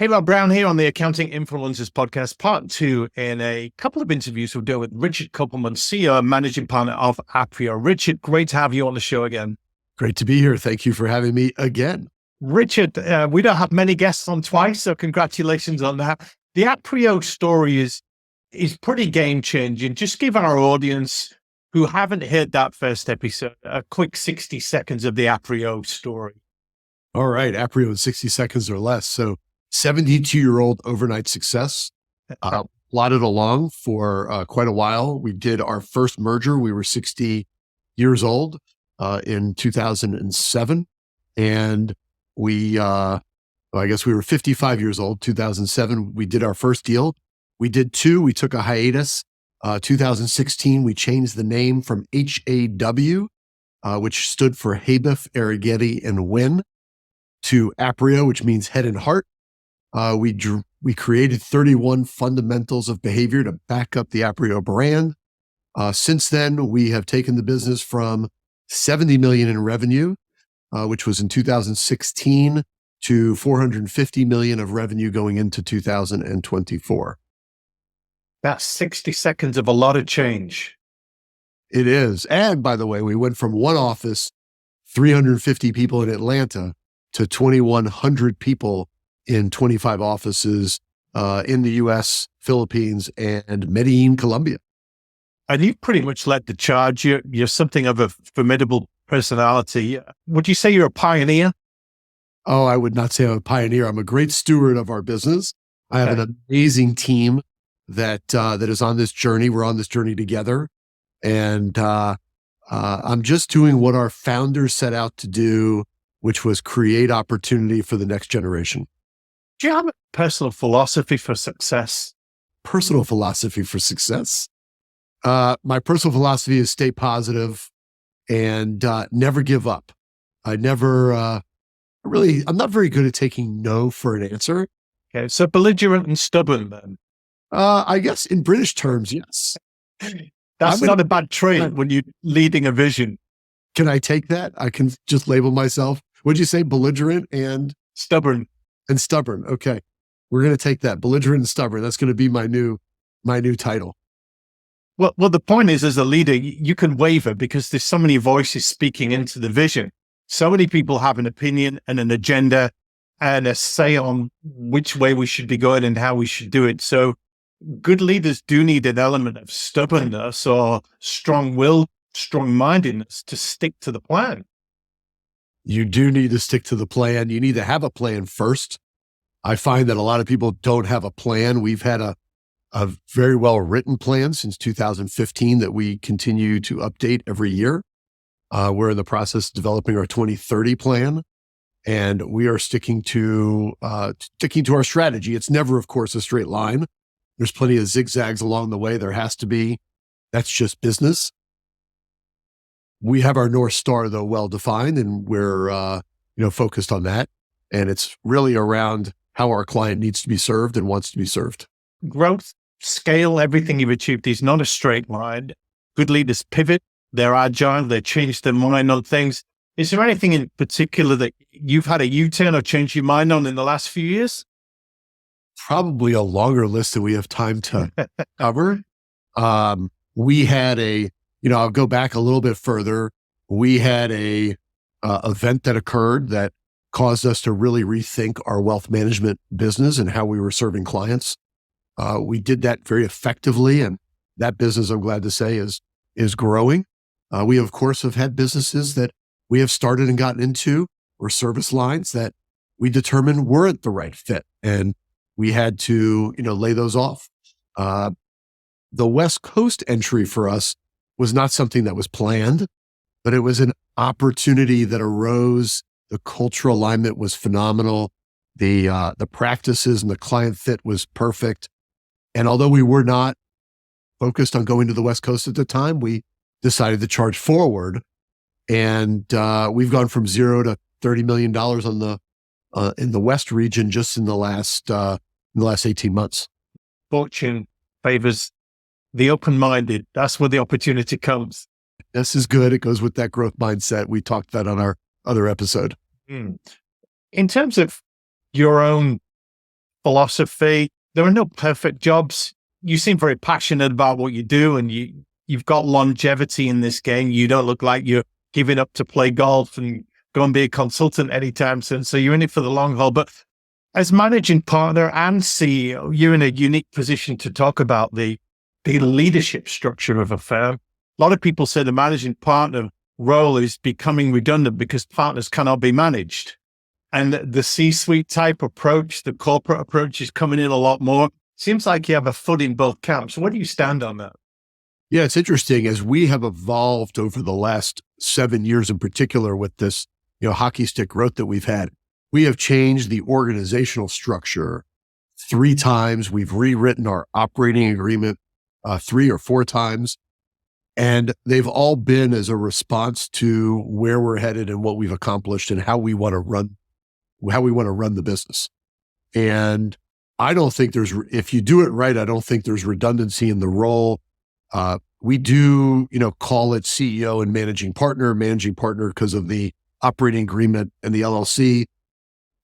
Hey, Rob Brown here on the Accounting Influencers podcast, part two in a couple of interviews we'll do with Richard Kopelman, CEO and managing partner of Aprio. Richard, great to have you on the show again. Great to be here. Thank you for having me again. Richard, we don't have many guests on twice, so congratulations on that. The Aprio story is pretty game changing. Just give our audience who haven't heard that first episode a quick 60 seconds of the Aprio story. All right. Aprio in 60 seconds or less. So 72-year-old overnight success, plodded along for quite a while. We did our first merger. We were 60 years old in 2007. And I guess we were 55 years old, 2007. We did our first deal. We did two. We took a hiatus. 2016, we changed the name from HAW, which stood for Habef, Arrighetti, and Win, to Aprio, which means head and heart. We created 31 fundamentals of behavior to back up the Aprio brand. Since then, we have taken the business from 70 million in revenue, which was in 2016, to 450 million of revenue going into 2024. That's 60 seconds of a lot of change. It is. And by the way, we went from one office, 350 people in Atlanta, to 2,100 people in 25 offices in the US, Philippines, and Medellin, Colombia. And you pretty much led the charge. You're something of a formidable personality. Would you say you're a pioneer? Oh, I would not say I'm a pioneer. I'm a great steward of our business. I have an amazing team that is on this journey. We're on this journey together. And I'm just doing what our founders set out to do, which was create opportunity for the next generation. Do you have a personal philosophy for success? Personal philosophy for success? My personal philosophy is stay positive and never give up. I'm not very good at taking no for an answer. Okay, so belligerent and stubborn then? I guess in British terms, yes. That's not a bad trait when you're leading a vision. Can I take that? I can just label myself. What'd you say? Belligerent and? Stubborn. And stubborn. Okay. We're going to take that. Belligerent and stubborn. That's going to be my new title. Well, the point is, as a leader, you can waver because there's so many voices speaking into the vision. So many people have an opinion and an agenda and a say on which way we should be going and how we should do it. So good leaders do need an element of stubbornness or strong will, strong-mindedness to stick to the plan. You do need to stick to the plan. You need to have a plan first. I find that a lot of people don't have a plan. We've had a very well-written plan since 2015 that we continue to update every year. We're in the process of developing our 2030 plan, and we are sticking to our strategy. It's never, of course, a straight line. There's plenty of zigzags along the way. There has to be. That's just business. We have our North Star, though, well-defined, and we're focused on that. And it's really around how our client needs to be served and wants to be served. Growth, scale, everything you've achieved is not a straight line. Good leaders pivot. They're agile. They change their mind on things. Is there anything in particular that you've had a U-turn or changed your mind on in the last few years? Probably a longer list than we have time to cover. We had I'll go back a little bit further. We had a event that occurred that caused us to really rethink our wealth management business and how we were serving clients. We did that very effectively, and that business, I'm glad to say, is growing. We, of course, have had businesses that we have started and gotten into, or service lines that we determined weren't the right fit, and we had to, lay those off. The West Coast entry for us was not something that was planned, but it was an opportunity that arose. The cultural alignment was phenomenal. The practices and the client fit was perfect. And although we were not focused on going to the West Coast at the time, we decided to charge forward. And we've gone from 0 to $30 million in the West region just in the last 18 months. Fortune favors the open-minded. That's where the opportunity comes. This is good. It goes with that growth mindset. We talked that on our other episode. In terms of your own philosophy. There are no perfect jobs. You seem very passionate about what you do, and you've got longevity in this game. You don't look like you're giving up to play golf and go and be a consultant anytime soon. So you're in it for the long haul. But as managing partner and CEO, you're in a unique position to talk about the leadership structure of a firm. A lot of people say the managing partner role is becoming redundant because partners cannot be managed. And the C-suite type approach, the corporate approach is coming in a lot more. Seems like you have a foot in both camps. Where do you stand on that? Yeah, it's interesting as we have evolved over the last 7 years in particular with this, hockey stick growth that we've had. We have changed the organizational structure 3 times. We've rewritten our operating agreement 3 or 4 times. And they've all been as a response to where we're headed and what we've accomplished and how we want to run the business. And I don't think if you do it right, I don't think there's redundancy in the role. We do, call it CEO and managing partner because of the operating agreement and the LLC,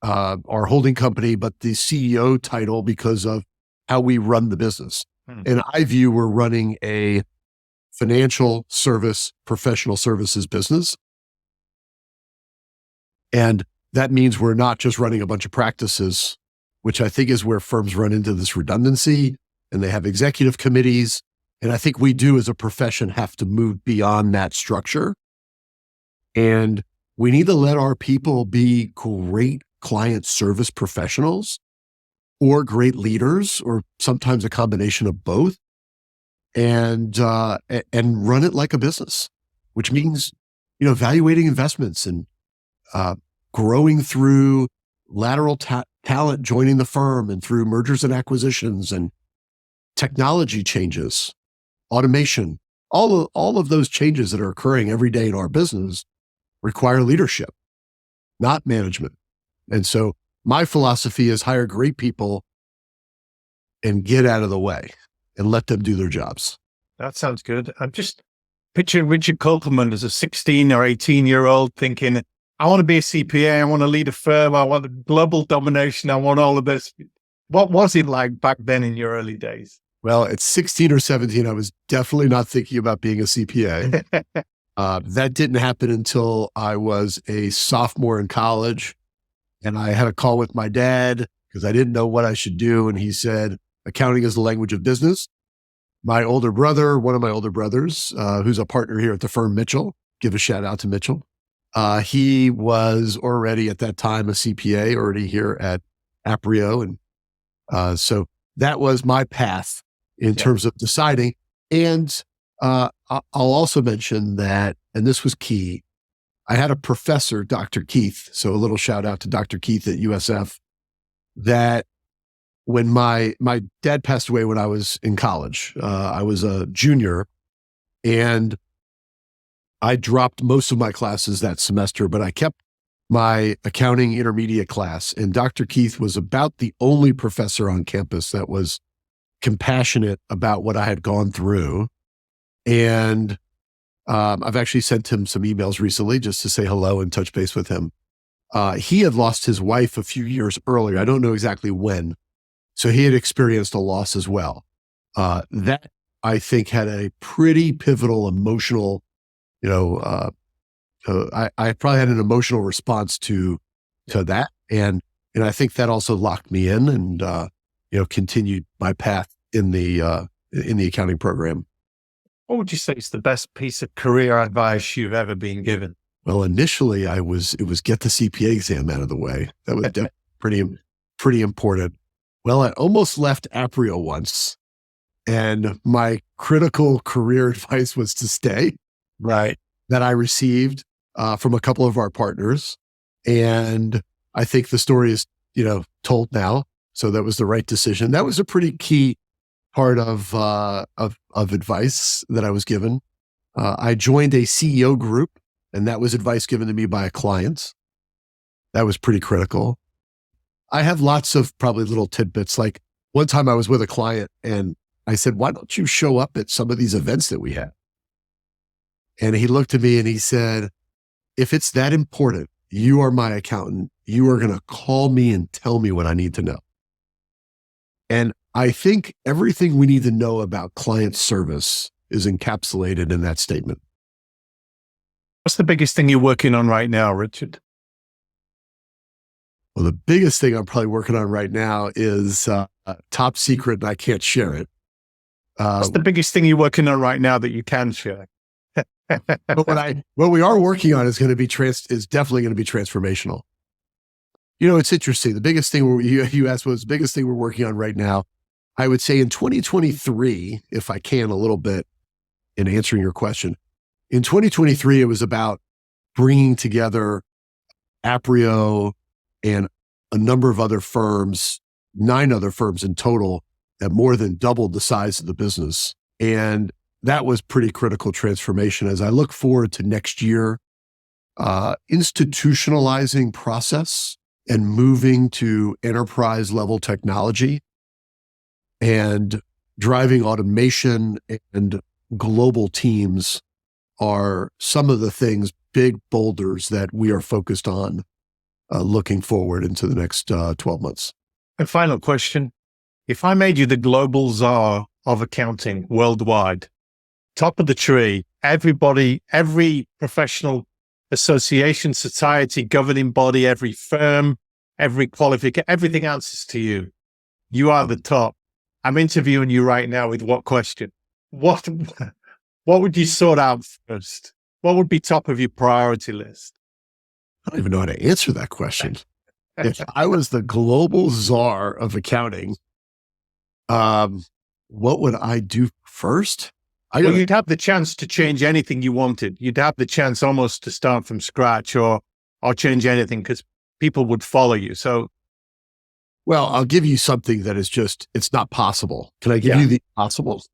our holding company, but the CEO title because of how we run the business. And I view we're running a financial service, professional services business. And that means we're not just running a bunch of practices, which I think is where firms run into this redundancy, and they have executive committees. And I think we do as a profession have to move beyond that structure. And we need to let our people be great client service professionals or great leaders, or sometimes a combination of both, and run it like a business, which means, evaluating investments and growing through lateral talent joining the firm and through mergers and acquisitions and technology changes, automation, all of those changes that are occurring every day in our business require leadership, not management. And so my philosophy is hire great people and get out of the way and let them do their jobs. That sounds good. I'm just picturing Richard Kopelman as a 16 or 18-year-old thinking, I want to be a CPA. I want to lead a firm. I want global domination. I want all of this. What was it like back then in your early days? Well, at 16 or 17, I was definitely not thinking about being a CPA. That didn't happen until I was a sophomore in college. And I had a call with my dad because I didn't know what I should do. And he said, accounting is the language of business. My older brother, one of my older brothers, who's a partner here at the firm, Mitchell, give a shout out to Mitchell. He was already at that time a CPA, already here at Aprio. And so that was my path in terms of deciding. And I'll also mention that, and this was key, I had a professor, Dr. Keith, so a little shout out to Dr. Keith at USF, that when my dad passed away when I was in college, I was a junior, and I dropped most of my classes that semester, but I kept my accounting intermediate class. And Dr. Keith was about the only professor on campus that was compassionate about what I had gone through. And I've actually sent him some emails recently just to say hello and touch base with him. He had lost his wife a few years earlier. I don't know exactly when. So he had experienced a loss as well. That I think had a pretty pivotal emotional, I probably had an emotional response to that. And I think that also locked me in and, continued my path in the accounting program. What would you say is the best piece of career advice you've ever been given? Well, initially it was get the CPA exam out of the way. That was pretty important. Well, I almost left Aprio once, and my critical career advice was to stay. Right. That I received from a couple of our partners. And I think the story is, told now. So that was the right decision. That was a pretty key part of advice that I was given. I joined a CEO group, and that was advice given to me by a client. That was pretty critical. I have lots of probably little tidbits. Like one time I was with a client and I said, why don't you show up at some of these events that we have? And he looked at me and he said, if it's that important, you are my accountant. You are going to call me and tell me what I need to know. And I think everything we need to know about client service is encapsulated in that statement. What's the biggest thing you're working on right now, Richard? Well, the biggest thing I'm probably working on right now is top secret, and I can't share it. What's the biggest thing you're working on right now that you can share? But what we are working on is going to be is definitely going to be transformational. You know, it's interesting. The biggest thing you asked was the biggest thing we're working on right now. I would say in 2023, if I can a little bit in answering your question, in 2023, it was about bringing together Aprio and a number of other firms, 9 other firms in total, that more than doubled the size of the business. And that was pretty critical transformation. As I look forward to next year, institutionalizing process and moving to enterprise level technology and driving automation and global teams are some of the things, big boulders that we are focused on looking forward into the next 12 months. And final question. If I made you the global czar of accounting worldwide, top of the tree, everybody, every professional association, society, governing body, every firm, every qualification, everything answers to you. You are the top. I'm interviewing you right now with what question? What would you sort out first? What would be top of your priority list? I don't even know how to answer that question. If I was the global czar of accounting, what would I do first? You'd have the chance to change anything you wanted. You'd have the chance almost to start from scratch or change anything because people would follow you. So, well, I'll give you something that is just, it's not possible. Can I give you the possibles?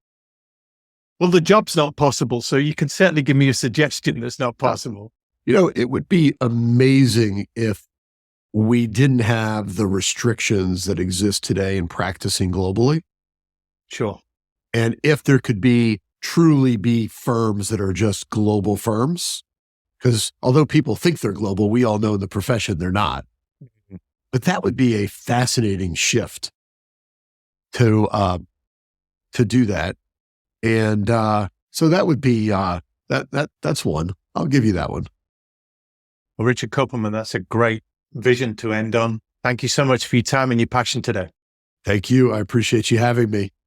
Well, the job's not possible. So you can certainly give me a suggestion that's not possible. You know, it would be amazing if we didn't have the restrictions that exist today in practicing globally. Sure. And if there could truly be firms that are just global firms, because although people think they're global, we all know in the profession they're not. Mm-hmm. But that would be a fascinating shift to do that. And so that would be that's one. I'll give you that one. Well, Richard Kopelman, that's a great vision to end on. Thank you so much for your time and your passion today. Thank you. I appreciate you having me.